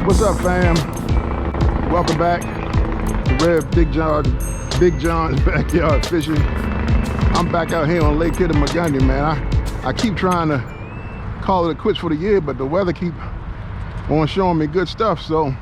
What's up, fam? Welcome back to BigJohn's Backyard Fishing. I'm back out here on Lake Kittamaqundi, man. I keep trying to call it a quits for the year, but the weather keep on showing me good stuff, so.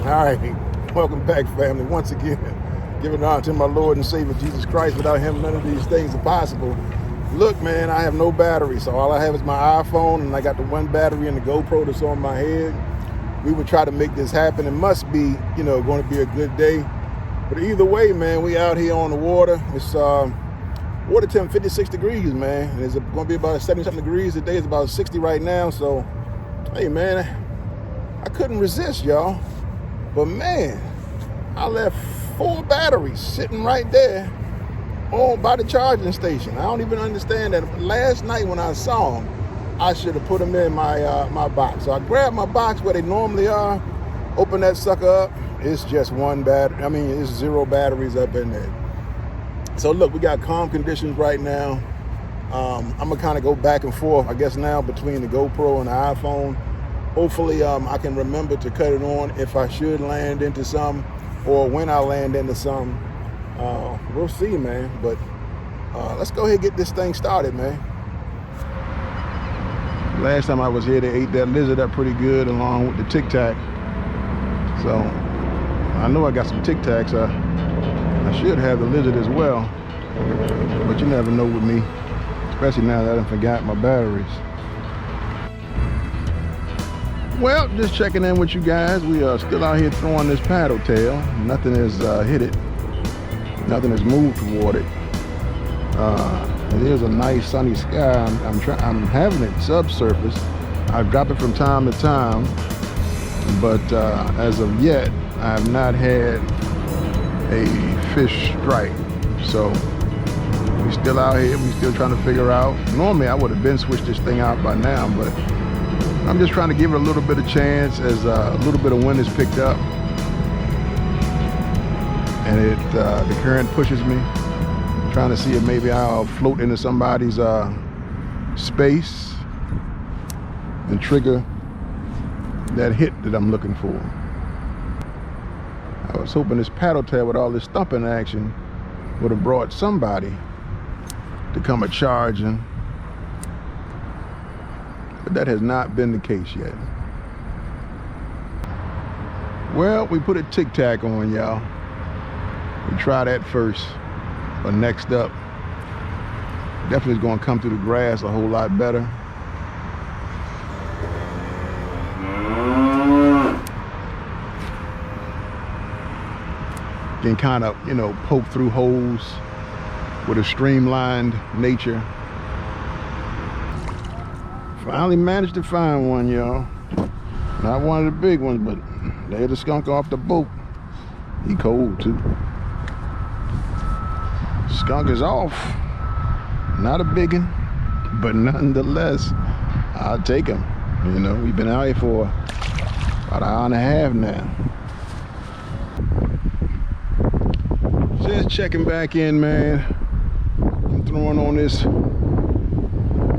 All right, welcome back, family. Once again, giving honor to my Lord and Savior Jesus Christ. Without him, none of these things are possible. Look, man, I have no battery, so all I have is my iPhone, and I got the one battery and the GoPro that's on my head. We would try to make this happen. It must be, going to be a good day. But either way, man, we out here on the water. It's water temp 56 degrees, man. And it's going to be about 70-something degrees. Today is about 60 right now. So, hey, man, I couldn't resist, y'all. But man, I left 4 batteries sitting right there by the charging station. I don't even understand that. But last night when I saw them, I should have put them in my box. So I grabbed my box where they normally are, open that sucker up. It's just one battery. I mean, it's 0 batteries up in there. So look, we got calm conditions right now. I'm gonna kind of go back and forth, I guess now, between the GoPro and the iPhone. Hopefully, I can remember to cut it on if I should land into some, or when I land into some. We'll see, man. But let's go ahead and get this thing started, man. Last time I was here, they ate that lizard up pretty good along with the Tic Tac. So I know I got some Tic Tacs. I should have the lizard as well, but you never know with me, especially now that I forgot my batteries. Well, just checking in with you guys. We are still out here throwing this paddle tail. Nothing has hit it. Nothing has moved toward it. It is a nice sunny sky. I'm having it subsurface. I drop it from time to time, but as of yet, I have not had a fish strike. So we're still out here. We're still trying to figure out. Normally, I would have been switched this thing out by now, but I'm just trying to give it a little bit of chance as a little bit of wind has picked up, and the current pushes me. Trying to see if maybe I'll float into somebody's space and trigger that hit that I'm looking for. I was hoping this paddle tail with all this thumping action would have brought somebody to come a-charging. But that has not been the case yet. Well, we put a Tic Tac on, y'all. We try that first. But next up, definitely is going to come through the grass a whole lot better. Can kind of, poke through holes with a streamlined nature. Finally managed to find one, y'all. Not one of the big ones, but there's the skunk off the boat. He cold too. Skunk is off. Not a big one, but nonetheless, I'll take him. We've been out here for about an hour and a half now. Just checking back in, man. I'm throwing on this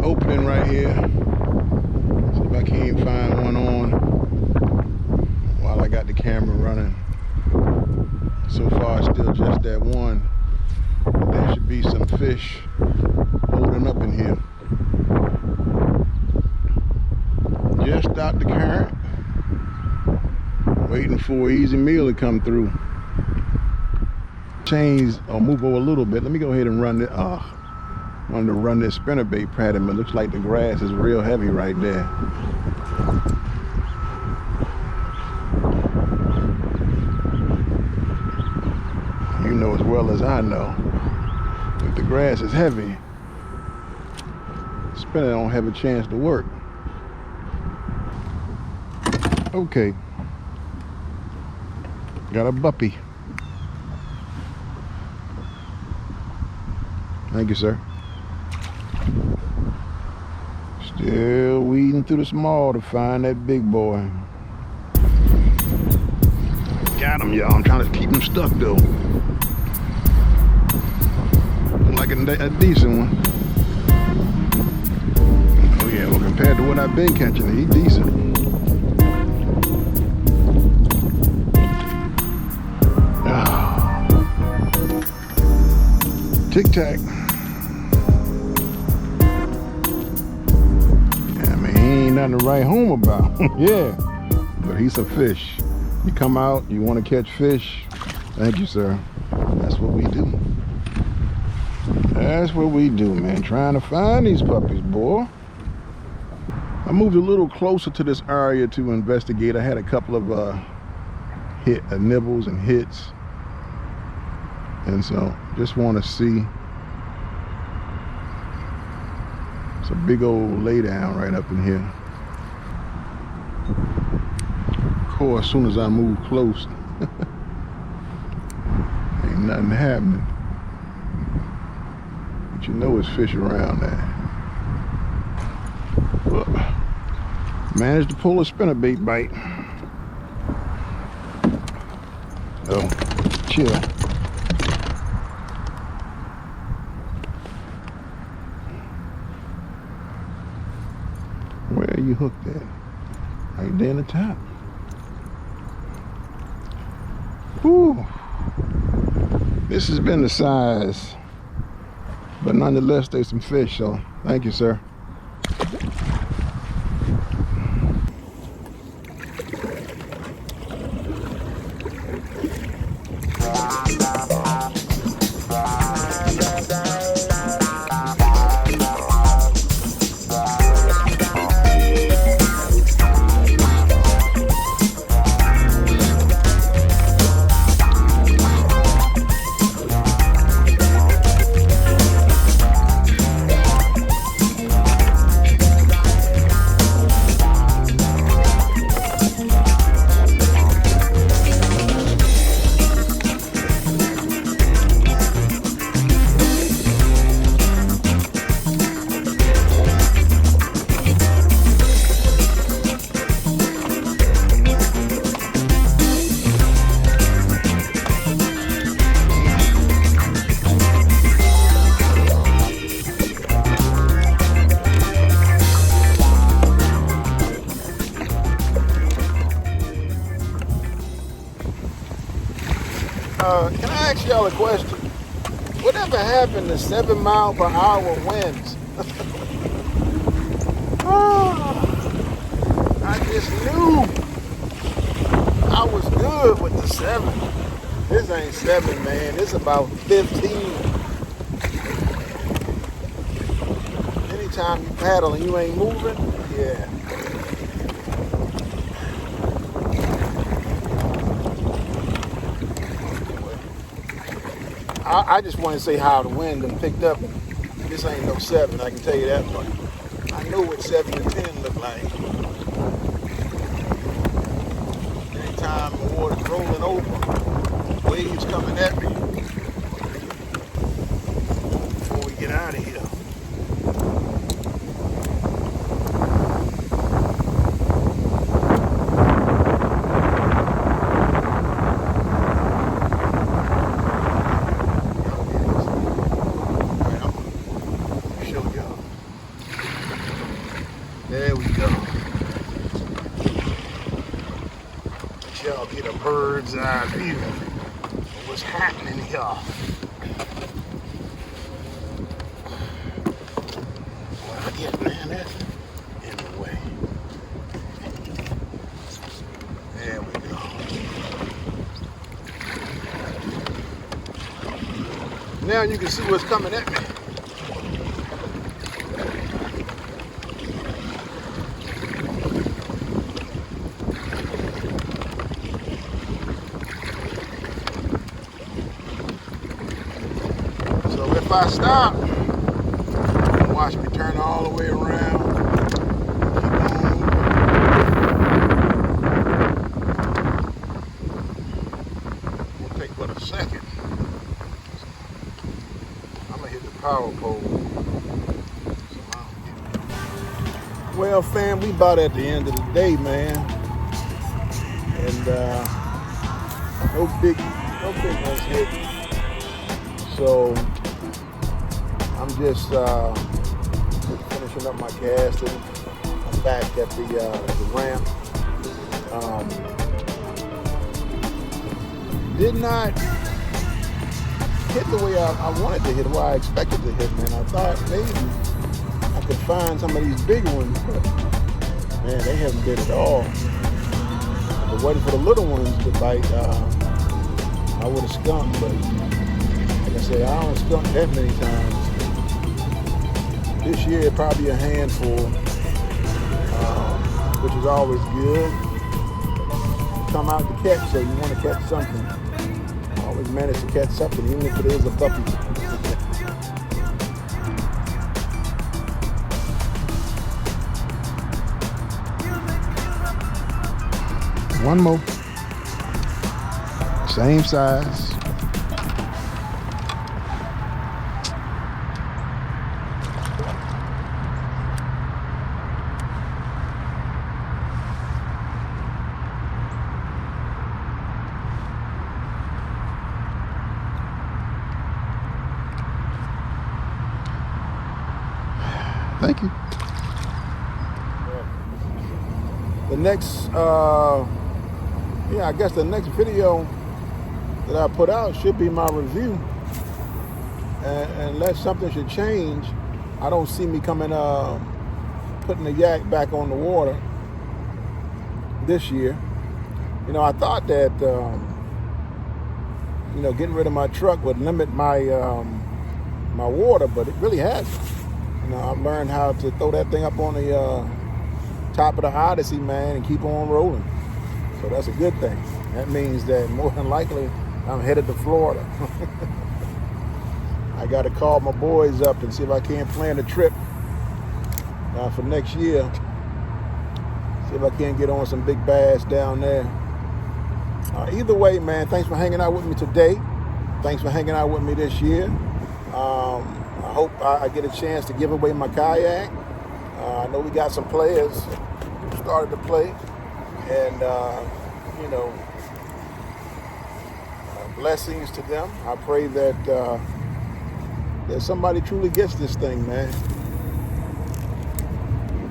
opening right here. I can't find one on while I got the camera running. So far, still just that one. There should be some fish holding up in here. Just stopped the current. Waiting for an easy meal to come through. Change or move over a little bit. Let me go ahead and run it. Wanted to run this spinnerbait pattern, but it looks like the grass is real heavy right there. You know as well as I know, if the grass is heavy, spinner don't have a chance to work. Okay, got a buppy. Thank you, sir. Still weeding through the small to find that big boy. Got him, y'all. I'm trying to keep him stuck though. Like a decent one. Oh yeah, well compared to what I've been catching, he's decent. Tic Tac. Yeah, I mean, he ain't nothing to write home about. Yeah, but he's a fish. You come out, you want to catch fish. Thank you, sir. That's what we do. That's what we do, man. Trying to find these puppies, boy. I moved a little closer to this area to investigate. I had a couple of nibbles and hits. And so just want to see. It's a big old lay down right up in here. Of course, as soon as I move close, ain't nothing happening. But you know there's fish around there. Managed to pull a spinnerbait bite. Oh, chill. Where are you hooked at? Right there in the top. Whew. This has been the size, but nonetheless, there's some fish, so thank you, sir. Can I ask y'all a question? Whatever happened to 7 mile per hour winds? I just knew I was good with the 7. This ain't 7, man. This about 15. Anytime you paddle and you ain't moving, yeah. I just want to say how the wind done picked up. This ain't no 7, I can tell you that much. I know what 7 and 10 look like. Anytime the water's rolling over, waves coming at me. Before we get out of here. There we go. Let y'all get a bird's eye view of what's happening here. Well, yeah, man, that's in the way. There we go. Now you can see what's coming at me. If I stop, watch me turn all the way around, keep on. It'll take but a second. I'm gonna hit the power pole. So Well, fam, we about at the end of the day, man. And no big ones hit. So I'm just finishing up my casting. I'm back at the ramp. Did not hit the way I wanted to hit, the way I expected to hit, man. I thought maybe I could find some of these big ones, but man, they haven't been at all. If it wasn't for the little ones to bite, I would have skunked, but like I said, I don't skunk that many times. This year, probably a handful, which is always good. Come out to catch, so you want to catch something. Always manage to catch something, even if it is a puppy. One more. Same size. Thank you. The next, I guess the next video that I put out should be my review. And unless something should change, I don't see me coming, putting the yak back on the water this year. You know, I thought that, getting rid of my truck would limit my my water, but it really hasn't. You know, I've learned how to throw that thing up on the top of the Odyssey, man, and keep on rolling. So that's a good thing. That means that more than likely I'm headed to Florida. I got to call my boys up and see if I can't plan a trip for next year. See if I can't get on some big bass down there. Either way, man, thanks for hanging out with me today. Thanks for hanging out with me this year. I hope I get a chance to give away my kayak. I know we got some players who started to play. And, blessings to them. I pray that somebody truly gets this thing, man.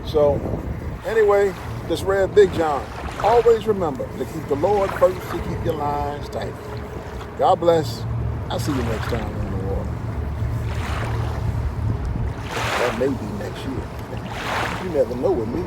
So, anyway, this red BigJohn. Always remember to keep the Lord first, to keep your lines tight. God bless. I'll see you next time on the water. That may be next year. You never know with me.